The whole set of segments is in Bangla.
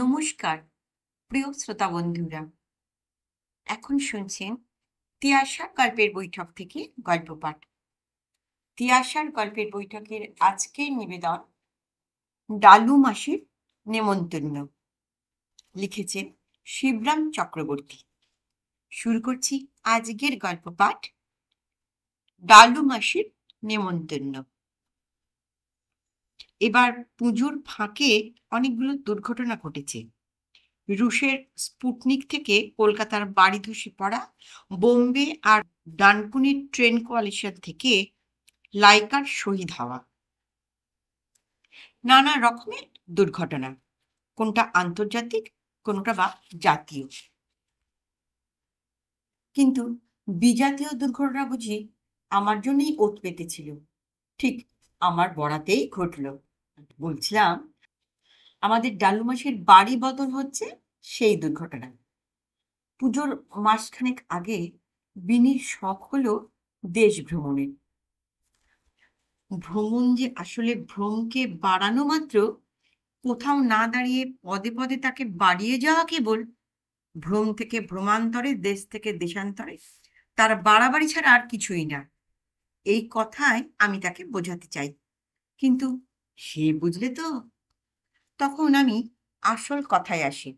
নমস্কার প্রিয় শ্রোতা বন্ধুরা, এখন শুনছেন তিয়াশার গল্পের বৈঠক থেকে গল্প পাঠ। তিয়াশার গল্পের বৈঠকের আজকের নিবেদন ডালু মাসির নেমন্তন্ন। লিখেছেন শিবরাম চক্রবর্তী। শুরু করছি আজকের গল্প পাঠ, ডালু মাসির নেমন্তন্ন। এবার পুজোর ফাঁকে অনেকগুলো দুর্ঘটনা ঘটেছে। রুশের স্পুটনিক থেকে কলকাতার বাড়ি ধসে পড়া, বোম্বে আর ডানকুনির ট্রেন কোয়ালিশন থেকে লাইকার শহীদ হওয়া, নানা রকমের দুর্ঘটনা, কোনটা আন্তর্জাতিক কোনটা বা জাতীয়। কিন্তু বিজাতীয় দুর্ঘটনা বুঝি আমার জন্যই ওত পেতেছিল, ঠিক আমার বরাতেই ঘটল। বলছিলাম, আমাদের ডালু মাসির বাড়ি বদল হচ্ছে সেই দুর্ঘটনা। পুজোর মাসখানেক আগে বিনির শখ হলো দেশ ভ্রমণের। ভ্রমণ যে আসলে ভ্রমকে বাড়ানো মাত্র, কোথাও না দাঁড়িয়ে পদে পদে তাকে বাড়িয়ে যাওয়া কেবল। ভ্রম থেকে ভ্রমান্তরে, দেশ থেকে দেশান্তরে, তার বাড়াবাড়ি ছাড়া আর কিছুই না। এই কথায় আমি তাকে বোঝাতে চাই, কিন্তু সে বুঝলে তো। তখন আমি আসল কথায় আসি,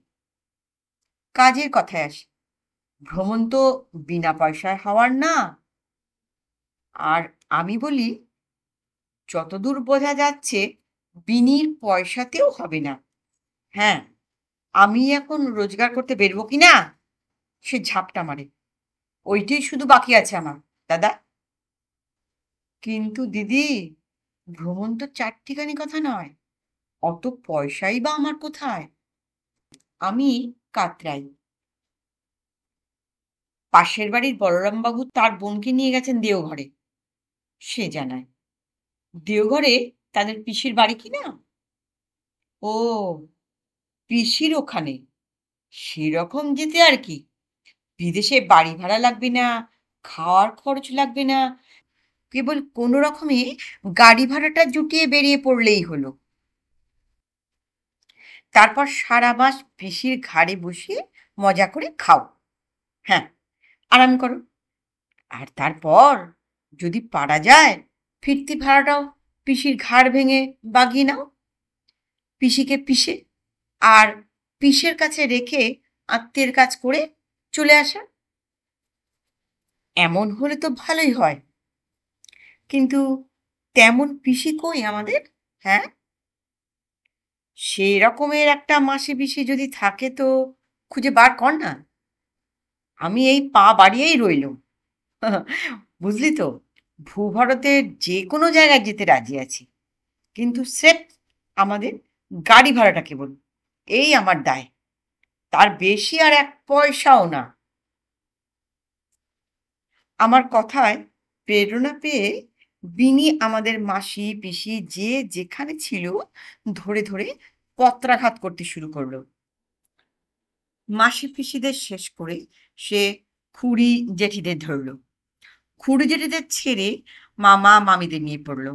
কাজের কথায় আসি। ভ্রমণ তো বিনা পয়সায় হওয়ার না। আর আমি বলি, যতদূর বোঝা যাচ্ছে বিনির পয়সাতেও হবে না। হ্যাঁ, আমি এখন রোজগার করতে বেরবো কি না সে ঝাপটা মারে। ওইটাই শুধু বাকি আছে আমার, দাদা। কিন্তু দিদি, ভ্রমণ তো চারটিখানি কথা নয়, অত পয়সাই বা আমার কোথায়। আমি কাতরাই। পাশের বাড়ির বলরামবাবু তার বোনকে নিয়ে গেছেন দেওঘরে, সে জানায়। দেওঘরে তাদের পিসির বাড়ি কি না? ও, পিসির ওখানে। সেরকম যেতে আর কি, বিদেশে বাড়ি ভাড়া লাগবে না, খাওয়ার খরচ লাগবে না, কেবল কোনো রকমে গাড়ি ভাড়াটা জুটিয়ে বেরিয়ে পড়লেই হলো। তারপর সারা মাস পিসির ঘাড়ে বসিয়ে মজা করে খাও, হ্যাঁ, আরাম করো। আর তারপর যদি পারা যায়, ফিরতি ভাড়াটাও পিসির ঘাড় ভেঙে বাগিয়ে নাও, পিসিকে পিষে আর পিসের কাছে রেখে আত্মীয়ের কাজ করে চলে আসা। এমন হলে তো ভালোই হয়, কিন্তু তেমন পিসি কই আমাদের? হ্যাঁ, সেই রকমের একটা মাসি পিসি যদি থাকে তো খুঁজে বার কর না। আমি এই পা বাড়িয়েই রইলুম। বুঝলি তো, ভূভারতের যে কোনো জায়গায় যেতে রাজি আছি, কিন্তু স্রেফ আমাদের গাড়ি ভাড়াটা কেবল, এই আমার দায়। তার বেশি আর এক পয়সাও না। আমার কথায় প্রেরণা পেয়ে বিনি আমাদের মাসি পিসি যে যেখানে ছিল ধরে ধরে পত্রাঘাত করতে শুরু করলো। মাসি পিসিদের শেষ করে সে খুড়ি জেঠিদের ধরল, খুড়ি জেঠিদের ছেড়ে মামা মামিদের নিয়ে পড়ল।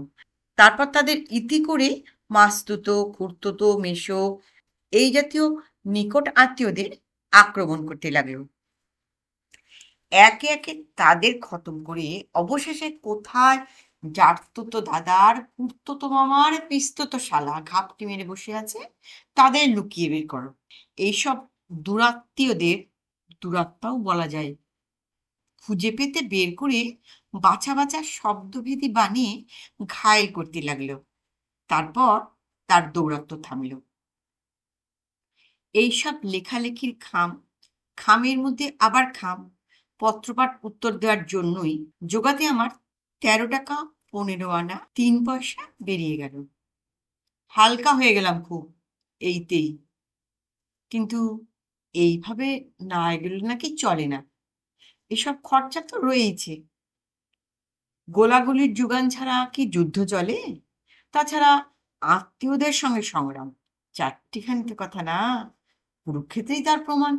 তারপর তাদের ইতি করে মাস্তুতো খুড়তুতো মেশো এই জাতীয় নিকট আত্মীয়দের আক্রমণ করতে লাগলো। একে একে তাদের খতম করে অবশেষে কোথায় জারতুতো দাদার, খুড়তুতো মামার, পিসতুতো শালা ঘাপটি মেরে বসে আছে, তাদের লুকিয়ে বের করো। এইসব দুরাত্মীয়দের, দুরাত্মাও বলা যায়, খুঁজে পেতে বের করে বাছা বাছা শব্দভেদী বানিয়ে ঘায়েল করতে লাগলো। তারপর তার দৌরাত্ম্য থামল। এইসব লেখালেখির খাম, খামের মধ্যে আবার খাম, পত্রপাঠ উত্তর দেওয়ার জন্যই জোগাতে আমার 13 টাকা 15 আনা 3 পয়সা বেরিয়ে গেল। হালকা হয়ে গেলাম খুব এইতেই। কিন্তু এইভাবে না এগোলে নাকি চলে না, এসব খরচা তো রয়েইছে। গোলাগুলির যোগান ছাড়া কি যুদ্ধ চলে? তাছাড়া আত্মীয়দের সঙ্গে সংগ্রাম চারটিখানি তো কথা না, কুরুক্ষেত্রেই তার প্রমাণ।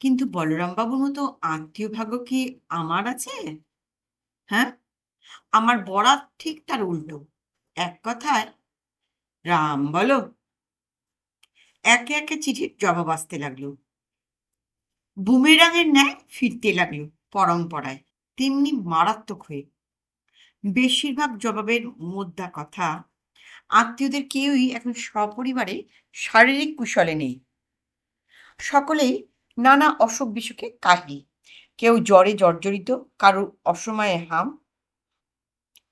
কিন্তু বলরামবাবুর মতো আত্মীয় ভাগ্য কি আমার আছে? হ্যাঁ, আমার বরাত ঠিক তার উল্টো। এক কথায় রাম বলো। একে একে চিঠির জবাব আসতে লাগলো। বুমেরাঙের ন্যায় ফিরতে লাগলো পরম্পরায়, তেমনি মারাত্মক হয়ে। বেশিরভাগ জবাবের মোদ্দা কথা, আত্মীয়দের কেউই এখন সপরিবারে শারীরিক কুশলে নেই। সকলেই নানা অসুখ বিসুখে কাহিল। কেউ জ্বরে জর্জরিত, কারো অসময়ে হাম,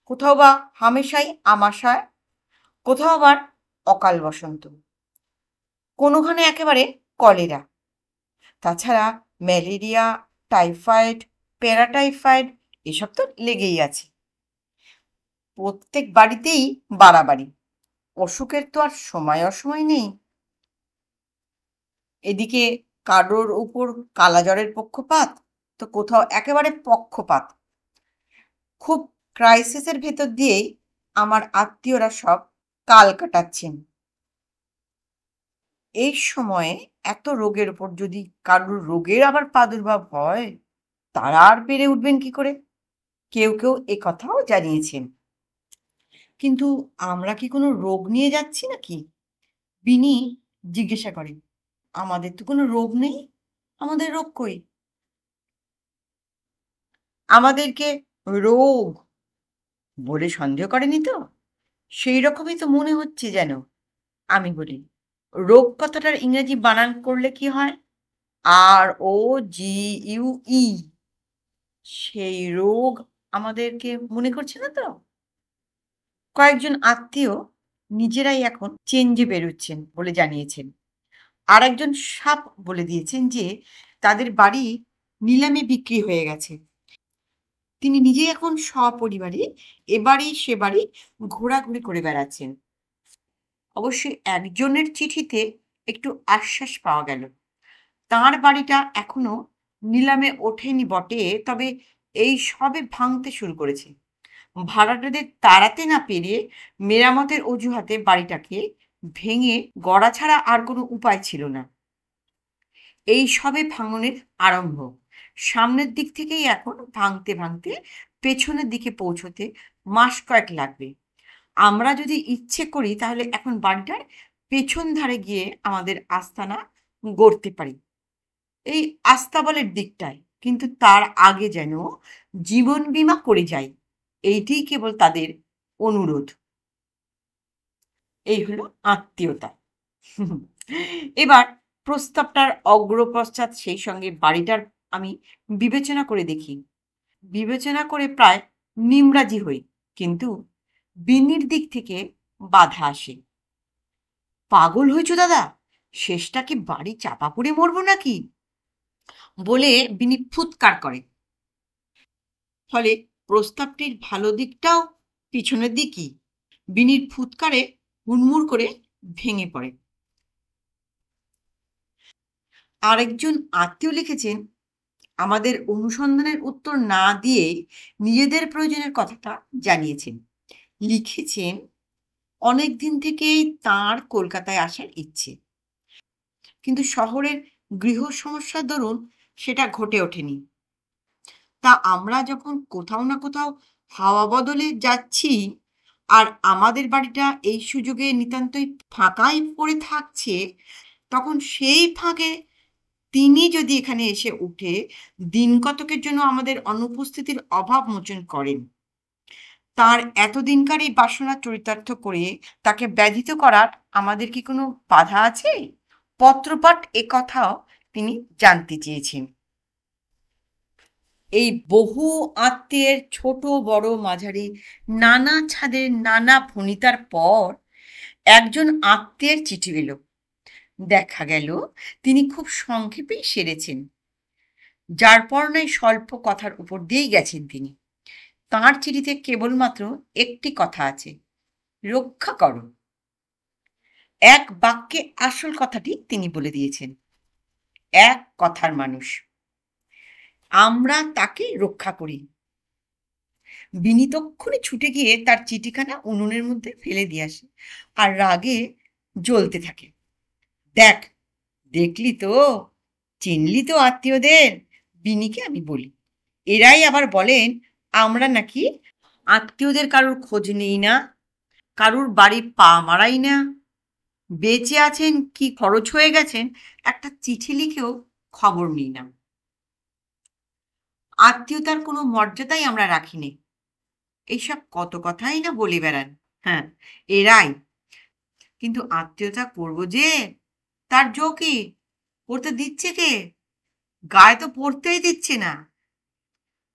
কোথাও বা হামেশাই আমাশায়, কোথাও আবার অকাল বসন্ত, কোনোখানে একেবারে কলেরা। তাছাড়া ম্যালেরিয়া, টাইফয়েড, প্যারাটাইফয়েড এসব তো লেগেই আছে। প্রত্যেক বাড়িতেই বাড়াবাড়ি। অসুখের তো আর সময় অসময় নেই। এদিকে কারোর উপর কালাজ্বরের পক্ষপাত, তো কোথাও একেবারে পক্ষপাত। খুব ক্রাইসিসের ভেতর দিয়েই আমার আত্মীয়রা সব কাল কাটাচ্ছেন। এই সময়ে এত রোগের উপর যদি কারোর রোগের আবার প্রাদুর্ভাব হয়, তারা আর পেরে উঠবেন কি করে? কেউ কেউ এ কথাও জানিয়েছেন। কিন্তু আমরা কি কোনো রোগ নিয়ে যাচ্ছি নাকি? বিনি জিজ্ঞাসা করে। আমাদের তো কোনো রোগ নেই, আমাদের রোগ কই? আমাদেরকে রোগ বলে সন্দেহ করেনি তো? সেই রকমই তো মনে হচ্ছে যেন। আমি বলি, রোগ কথাটার ইংরেজি বানান করলে কি হয়? ROGUE। সেই রোগ আমাদেরকে মনে করছে না তো? কয়েকজন আত্মীয় নিজেরাই এখন চেঞ্জে বেরোচ্ছেন বলে জানিয়েছেন। আর একজন সাপ বলে দিয়েছেন যে তাদের বাড়ি নিলামে বিক্রি হয়ে গেছে। তিনি নিজেই এখন সপরিবারে এ বাড়ি সে বাড়ি ঘোরাঘুরি করে বেড়াচ্ছেন। অবশ্যই একজনের চিঠিতে একটু আশ্বাস পাওয়া গেল। তাঁর বাড়িটা এখনো নিলামে ওঠেনি বটে, তবে এই সবে ভাঙতে শুরু করেছে। ভাড়াটেদের তাড়াতে না পেরে মেরামতের অজুহাতে বাড়িটাকে ভেঙে গড়া ছাড়া আর কোনো উপায় ছিল না। এই সবে ভাঙনের আরম্ভ। সামনের দিক থেকেই এখন ভাঙতে ভাঙতে পেছনের দিকে পৌঁছতে মাস কয়েক লাগবে। আমরা যদি ইচ্ছে করি তাহলে এখন বাড়িটার পেছন ধারে গিয়ে আমাদের আস্তানা গড়তে পারি, এই আস্তাবলের দিকটায়। কিন্তু তার আগে যেন জীবন বীমা করে যাই, এইটি কেবল তাদের অনুরোধ। এই হলো আত্মীয়তা। এবার প্রস্তাবটার অগ্রপশ্চাৎ সেই সঙ্গে বাড়িটার আমি বিবেচনা করে দেখি। বিবেচনা করে প্রায় নিমরাজি হই, কিন্তু বিনির দিক থেকে বাধা আসে। পাগল হয়েছো দাদা? শেষটা কি বাড়ি চাপা পড়ে মরবো নাকি? বলে বিনি ফুৎকার করে। ফলে প্রস্তাবটির ভালো দিকটাও পিছনের দিকই। বিনির ফুৎকারে হুড়মুড় করে ভেঙে পড়ে। আরেকজন আত্মীয় লিখেছেন, আমাদের অনুসন্ধানের উত্তর না দিয়ে নিজেদের প্রয়োজনের কথাটা জানিয়েছেন। লিখেছেন, অনেক দিন থেকেই তাঁর কলকাতায় আসার ইচ্ছে, কিন্তু শহরের গৃহ সমস্যার দরুন সেটা ঘটে ওঠেনি। তা আমরা যখন কোথাও না কোথাও হাওয়া বদলে যাচ্ছি, আর আমাদের বাড়িটা এই সুযোগে নিতান্তই ফাঁকাই পড়ে থাকছে, তখন সেই ফাঁকে তিনি যদি এখানে এসে উঠে দিন কতকের জন্য আমাদের অনুপস্থিতির অভাব মোচন করেন, তার এতদিনকার এই বাসনা চরিতার্থ করে তাকে ব্যাধিত করার আমাদের কি কোনো বাধা আছে? পত্রপাঠ এ কথাও তিনি জানতে চেয়েছেন। এই বহু আত্মীয়ের ছোট বড় মাঝারি নানা ছাদের নানা ভনিতার পর একজন আত্মীয়ের চিঠি এলো। দেখা গেল তিনি খুব সংক্ষেপেই সেরেছেন। যার পর নয় স্বল্প কথার উপর দিয়েই গেছেন তিনি। তাঁর চিঠিতে কেবলমাত্র একটি কথা আছে, রক্ষা করো। এক বাক্যে আসল কথাটি তিনি বলে দিয়েছেন। এক কথার মানুষ, আমরা তাকে রক্ষা করি। বিনি তক্ষুনি ছুটে গিয়ে তার চিঠিখানা উনুনের মধ্যে ফেলে দিয়ে আসে আর রাগে জ্বলতে থাকে। দেখ, দেখলি তো, চিনলি তো আত্মীয়দের? বিনিকে আমি বলি। এরাই আবার বলেন আমরা নাকি আত্মীয়দের কারোর খোঁজ নেই না, কারুর বাড়ি পা মারাই না। বেঁচে আছেন কি খরচ হয়ে গেছেন একটা চিঠি লিখেও খবর নিই না। আত্মীয়তার কোনো মর্যাদাই আমরা রাখিনি। এইসব কত কথাই না বলে বেড়ান। হ্যাঁ, এরাই। কিন্তু আত্মীয়তা করব যে, তার জো কি? করতে দিচ্ছে কে? গায়ে তো পড়তেই দিচ্ছে না।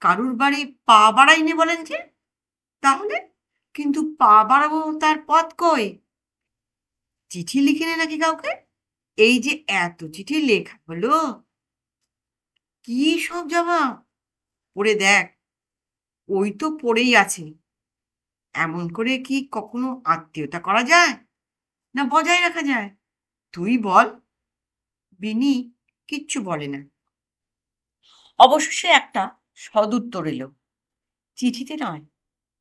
কারুর বাড়ি পা বাড়াইনি বলেন যে? তাহলে? কিন্তু পা বাড়াবো তার পথ কই? চিঠি লিখিনি নাকি কাউকে? এই যে এত চিঠি লেখা হলো, কি সব জবাব? পড়ে দেখ, ওই তো পড়েই আছে। এমন করে কি কখনো আত্মীয়তা করা যায়? না বজায় রাখা যায়? তুই বল। বিনি কিচ্ছু বলে না। অবশেষে একটা সদুত্তর এলো। চিঠিতে নয়,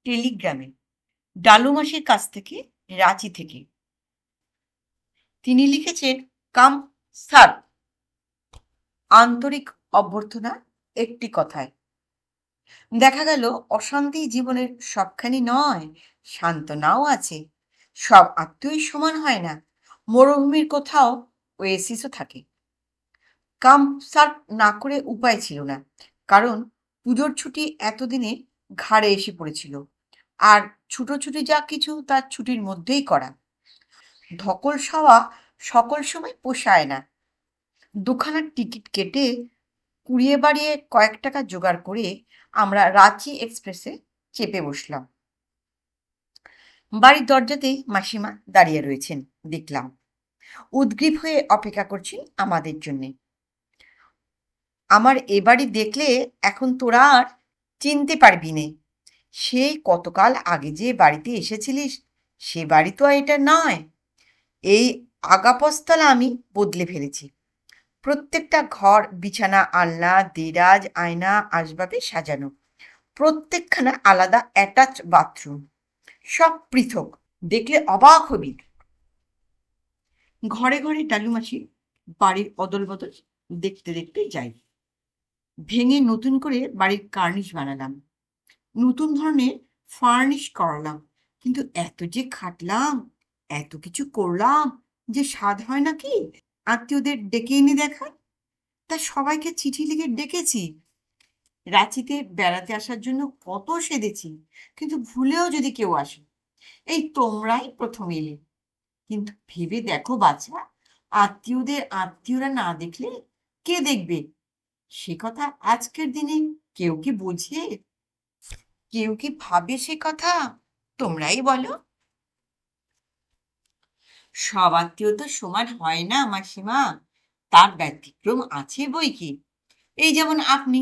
টেলিগ্রামে। ডালু মাসির কাছ থেকে, রাঁচি থেকে। তিনি লিখেছেন, কাম স্যার। আন্তরিক অভ্যর্থনা একটি কথায়। দেখা গেল অশান্তি জীবনের সবখানি নয়, সান্ত্বনাও আছে। সব আত্মীয়ই সমান হয় না। মরুভূমির কোথাও ওয়েসিসও থাকে। কাম সার্ভ না করে উপায় ছিল না, কারণ পুজোর ছুটি এতদিনে ঘাড়ে এসে পড়েছিল। আর ছুটোছুটি যা কিছু তার ছুটির মধ্যেই করা। ধকল সওয়া সকল সময় পোষায় না। দুখানা টিকিট কেটে কুড়িয়ে বাড়িয়ে কয়েক টাকা জোগাড় করে আমরা রাঁচি এক্সপ্রেসে চেপে বসলাম। বাড়ির দরজাতেই মাসিমা দাঁড়িয়ে রয়েছেন, দেখলাম। উদগ্রীব হয়ে অপেক্ষা করছেন আমাদের জন্যে। আমার এ বাড়ি দেখলে এখন তোরা আর চিনতে পারবি নে। সেই কতকাল আগে যে বাড়িতে এসেছিলিস, সে বাড়ি তো আর এটা নয়। এই আগাপস্তলা আমি বদলে ফেলেছি। প্রত্যেকটা ঘর, বিছানা, আলনা, দেরাজ, আয়না, আসবাবে সাজানো। প্রত্যেকখানা আলাদা অ্যাটাচ বাথরুম। সব পৃথক, দেখলে অবাক হবি। ঘরে ঘরে ডালুমাসি বাড়ির অদল বদল দেখতে দেখতে যাই। ভেঙে নতুন করে বাড়ির কার্নিশ বানালাম, নতুন ধরনের ফার্নিশ করালাম। কিন্তু এত যে খাটলাম, এত কিছু করলাম, যে স্বাদ হয় নাকি আত্মীয়দের ডেকে এনে দেখার? তা সবাইকে চিঠি লিখে ডেকেছি। রাঁচিতে বেড়াতে আসার জন্য কত সেধেছি, কিন্তু ভুলেও যদি কেউ আসে, এই তোমরাই প্রথম এলে। কিন্তু ভেবে দেখো বাছা, আত্মীয়দের আত্মীয়রা না দেখলে কে দেখবে? সে কথা আজকের দিনে কেউ কি বোঝে? কেউ কি ভাবে সে কথা? তোমরাই বলো। সব আত্মীয় তো সমান হয় না মাসিমা, তার ব্যতিক্রম আছে বই কি। এই যেমন আপনি।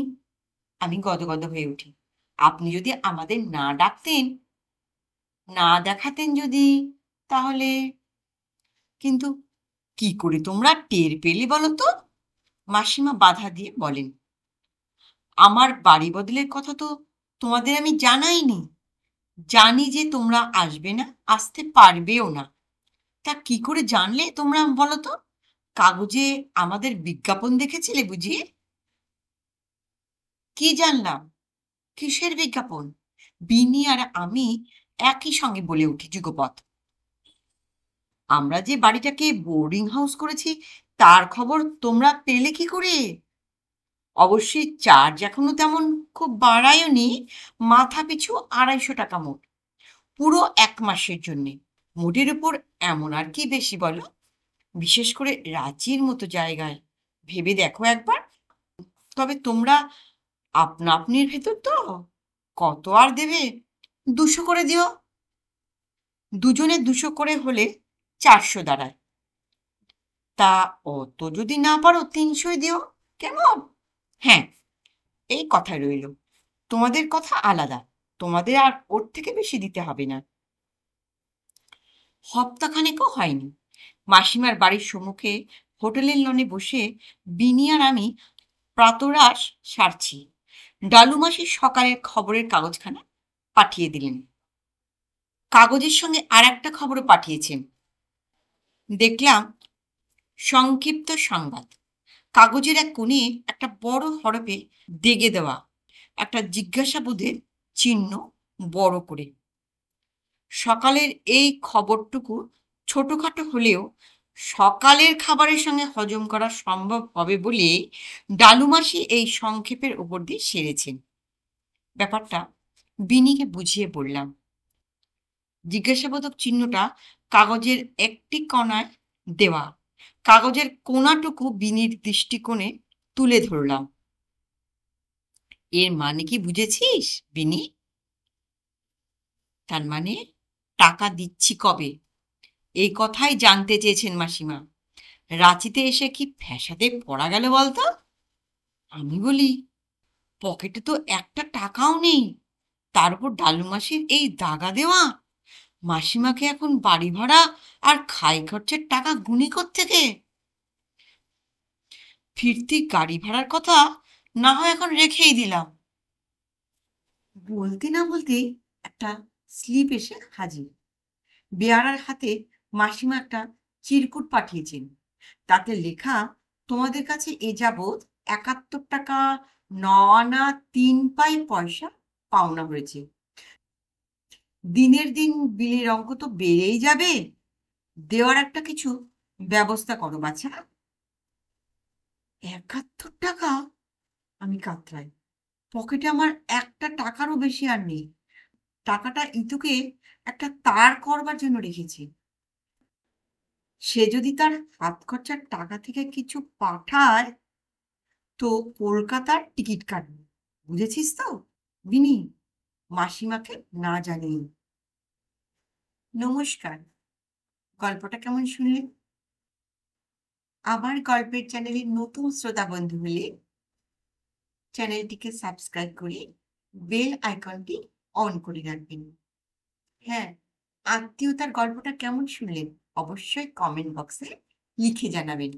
আমি গদগদ হয়ে উঠি। আপনি যদি আমাদের না ডাকতেন, না দেখাতেন যদি, তাহলে। কিন্তু কি করে তোমরা টের পেলে বলো তো? মাসিমা বাধা দিয়ে বলেন, আমার বাড়ি বদলের কথা তো তোমাদের আমি জানাইনি। জানি যে তোমরা আসবে না, আসতে পারবেও না। তা কি করে জানলে তোমরা বলো তো? কাগজে আমাদের বিজ্ঞাপন দেখেছিলে বুঝি? কি জানলাম? কিসের বিজ্ঞাপন? বিনি আর আমি একই সঙ্গে বলে উঠি যুগপৎ। আমরা যে বাড়িটাকে বোর্ডিং হাউস করেছি, তার খবর তোমরা পেলে কি করে? অবশ্যই চার্জ এখনো তেমন খুব বাড়ায়নি। মাথা পিছু 250 টাকা মোট, পুরো 1 মাসের জন্যে। মোটের উপর এমন আর কি বেশি বলো? বিশেষ করে রাঁচির মতো জায়গায়। ভেবে দেখো একবার। তবে তোমরা আপনা আপনির ভেতর তো, কত আর দেবে? 200 করে দিও। দুজনে 200 করে হলে 400 দাঁড়ায়। তা অত যদি না পারো 300 দিও, কেমন? হ্যাঁ, এই কথা রইল। তোমাদের কথা আলাদা, তোমাদের আর ওর থেকে বেশি দিতে হবে না। হপ্তাখানেকও হয়নি, মাসিমার বাড়ির সম্মুখে হোটেলের লনে বসে বিনি আর আমি প্রাতরাশ সারছি। ডালু মাসি সকালের খবরের কাগজখানা পাঠিয়ে দিলেন। কাগজের সঙ্গে আর একটা খবরও পাঠিয়েছেন। দেখলাম, সংক্ষিপ্ত সংবাদ। কাগজের এক কোণে একটা বড় হরফে দেগে দেওয়া একটা জিজ্ঞাসাবোধের চিহ্ন বড় করে। সকালের এই খবরটুকু ছোটখাটো হলেও সকালের খাবারের সঙ্গে হজম করা সম্ভব হবে বলে ডালুমাসি এই সংক্ষেপের উপর দিয়ে সেরেছেন। ব্যাপারটা বিনিকে বুঝিয়ে বললাম। জিজ্ঞাসাবোধক চিহ্নটা কাগজের একটি কোণায় দেওয়া। কাগজের কোণাটুকু বিনির দৃষ্টিকোণে তুলে ধরলাম। এর মানে কি বুঝেছিস বিনি? তার মানে টাকা দিচ্ছি কবে, এই কথাই জানতে চেয়েছেন মাসিমা। রাঁচিতে এসে কি ফ্যাসাদে পড়া গেল বলতো? আমি বলি, পকেটে তো একটা টাকাও নেই, তার উপর ডালুমাসির এই দাগা দেওয়া। মাসিমাকে এখন বাড়ি ভাড়া আর খাই খরচের টাকা গুনি থেকে। ফিরতি গাড়ি ভাড়ার কথা না হয় এখন রেখেই দিলাম। বলতে না বলতেই একটা স্লিপ এসে হাজির। বেয়ারার হাতে মাসিমা একটা চিরকুট পাঠিয়েছেন। তাতে লেখা, তোমাদের কাছে এ যাবৎ ৭১ টাকা ৯ আনা ৩ পয়সা পাওনা হয়েছে। দিনের দিন বিলের অঙ্ক তো বেড়েই যাবে, দেওয়ার একটা কিছু ব্যবস্থা করো বাছা। ৭১ টাকা! আমি কাতরাই। পকেটে আমার একটা টাকারও বেশি আর নেই। টাকাটা ইতুকে একটা তার করবার জন্য রেখেছি। সে যদি তার হাত খরচার টাকা থেকে কিছু পাঠায় তো কলকাতার টিকিট কাটবে, বুঝেছিস তো বিনি? মাসিমাকে না জানিয়ে। নমস্কার। গল্পটা কেমন শুনলেন? আমার গল্পের চ্যানেলে নতুন শ্রোতা বন্ধু হলে চ্যানেলটিকে সাবস্ক্রাইব করে বেল আইকনটি অন করে রাখবেন। হ্যাঁ, আত্মীয়তার গল্পটা কেমন শুনলেন অবশ্যই কমেন্ট বক্সে লিখে জানাবেন।